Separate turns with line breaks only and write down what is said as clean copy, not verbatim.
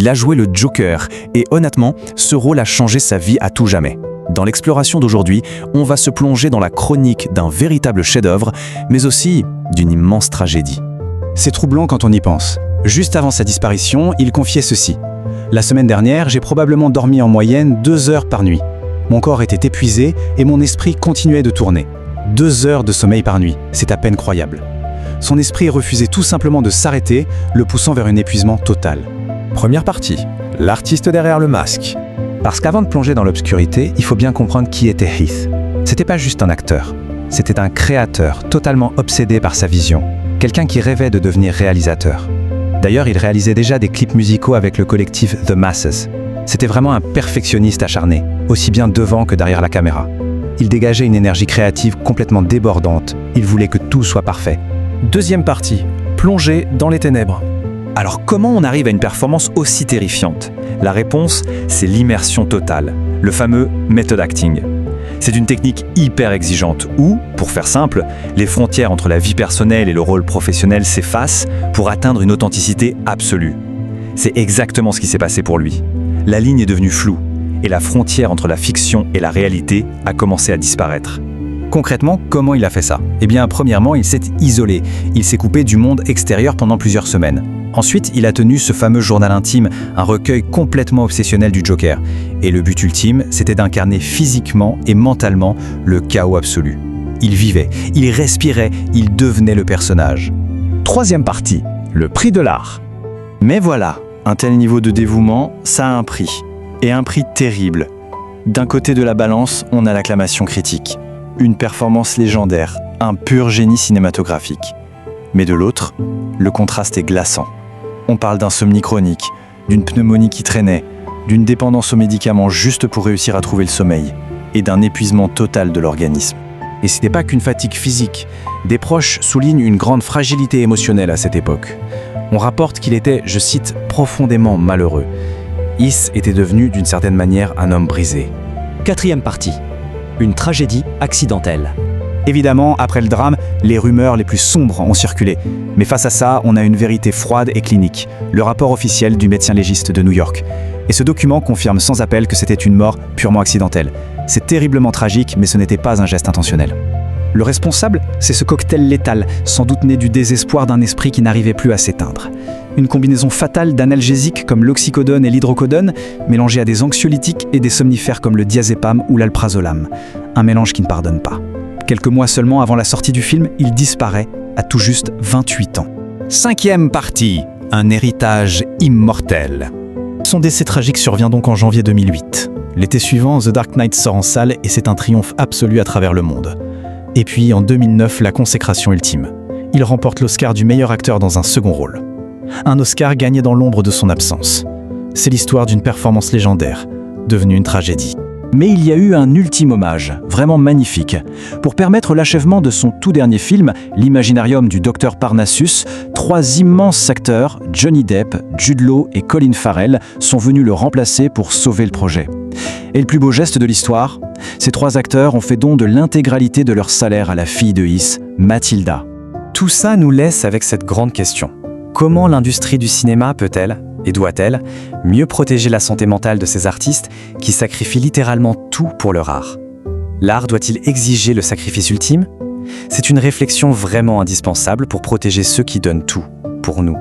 Il a joué le Joker et honnêtement, ce rôle a changé sa vie à tout jamais. Dans l'exploration d'aujourd'hui, on va se plonger dans la chronique d'un véritable chef-d'œuvre, mais aussi d'une immense tragédie.
C'est troublant quand on y pense. Juste avant sa disparition, il confiait ceci. La semaine dernière, j'ai probablement dormi en moyenne 2 heures par nuit. Mon corps était épuisé et mon esprit continuait de tourner. 2 heures de sommeil par nuit, c'est à peine croyable. Son esprit refusait tout simplement de s'arrêter, le poussant vers un épuisement total.
Première partie, l'artiste derrière le masque. Parce qu'avant de plonger dans l'obscurité, il faut bien comprendre qui était Heath. C'était pas juste un acteur, c'était un créateur totalement obsédé par sa vision, quelqu'un qui rêvait de devenir réalisateur. D'ailleurs, il réalisait déjà des clips musicaux avec le collectif The Masses. C'était vraiment un perfectionniste acharné, aussi bien devant que derrière la caméra. Il dégageait une énergie créative complètement débordante, il voulait que tout soit parfait.
Deuxième partie, plonger dans les ténèbres.
Alors comment on arrive à une performance aussi terrifiante? La réponse, c'est l'immersion totale, le fameux method acting. C'est une technique hyper exigeante où, pour faire simple, les frontières entre la vie personnelle et le rôle professionnel s'effacent pour atteindre une authenticité absolue. C'est exactement ce qui s'est passé pour lui. La ligne est devenue floue et la frontière entre la fiction et la réalité a commencé à disparaître.
Concrètement, comment il a fait ça? Eh bien, premièrement, il s'est isolé. Il s'est coupé du monde extérieur pendant plusieurs semaines. Ensuite, il a tenu ce fameux journal intime, un recueil complètement obsessionnel du Joker. Et le but ultime, c'était d'incarner physiquement et mentalement le chaos absolu. Il vivait, il respirait, il devenait le personnage.
Troisième partie, le prix de l'art.
Mais voilà, un tel niveau de dévouement, ça a un prix. Et un prix terrible. D'un côté de la balance, on a l'acclamation critique. Une performance légendaire, un pur génie cinématographique. Mais de l'autre, le contraste est glaçant. On parle d'insomnie chronique, d'une pneumonie qui traînait, d'une dépendance aux médicaments juste pour réussir à trouver le sommeil, et d'un épuisement total de l'organisme.
Et ce n'est pas qu'une fatigue physique. Des proches soulignent une grande fragilité émotionnelle à cette époque. On rapporte qu'il était, je cite, profondément malheureux. Heath était devenu d'une certaine manière un homme brisé.
Quatrième partie, une tragédie accidentelle.
Évidemment, après le drame, les rumeurs les plus sombres ont circulé. Mais face à ça, on a une vérité froide et clinique, le rapport officiel du médecin légiste de New York. Et ce document confirme sans appel que c'était une mort purement accidentelle. C'est terriblement tragique, mais ce n'était pas un geste intentionnel. Le responsable, c'est ce cocktail létal, sans doute né du désespoir d'un esprit qui n'arrivait plus à s'éteindre. Une combinaison fatale d'analgésiques comme l'oxycodone et l'hydrocodone, mélangée à des anxiolytiques et des somnifères comme le diazépam ou l'alprazolam. Un mélange qui ne pardonne pas. Quelques mois seulement avant la sortie du film, il disparaît à tout juste 28 ans.
Cinquième partie, un héritage immortel.
Son décès tragique survient donc en janvier 2008. L'été suivant, The Dark Knight sort en salle et c'est un triomphe absolu à travers le monde. Et puis en 2009, la consécration ultime. Il remporte l'Oscar du meilleur acteur dans un second rôle. Un Oscar gagné dans l'ombre de son absence. C'est l'histoire d'une performance légendaire, devenue une tragédie.
Mais il y a eu un ultime hommage, vraiment magnifique. Pour permettre l'achèvement de son tout dernier film, l'Imaginarium du Dr Parnassus, 3 immenses acteurs, Johnny Depp, Jude Law et Colin Farrell, sont venus le remplacer pour sauver le projet. Et le plus beau geste de l'histoire, ces 3 acteurs ont fait don de l'intégralité de leur salaire à la fille de Heath, Mathilda.
Tout ça nous laisse avec cette grande question. Comment l'industrie du cinéma peut-elle, et doit-elle, mieux protéger la santé mentale de ces artistes qui sacrifient littéralement tout pour leur art? L'art doit-il exiger le sacrifice ultime? C'est une réflexion vraiment indispensable pour protéger ceux qui donnent tout, pour nous.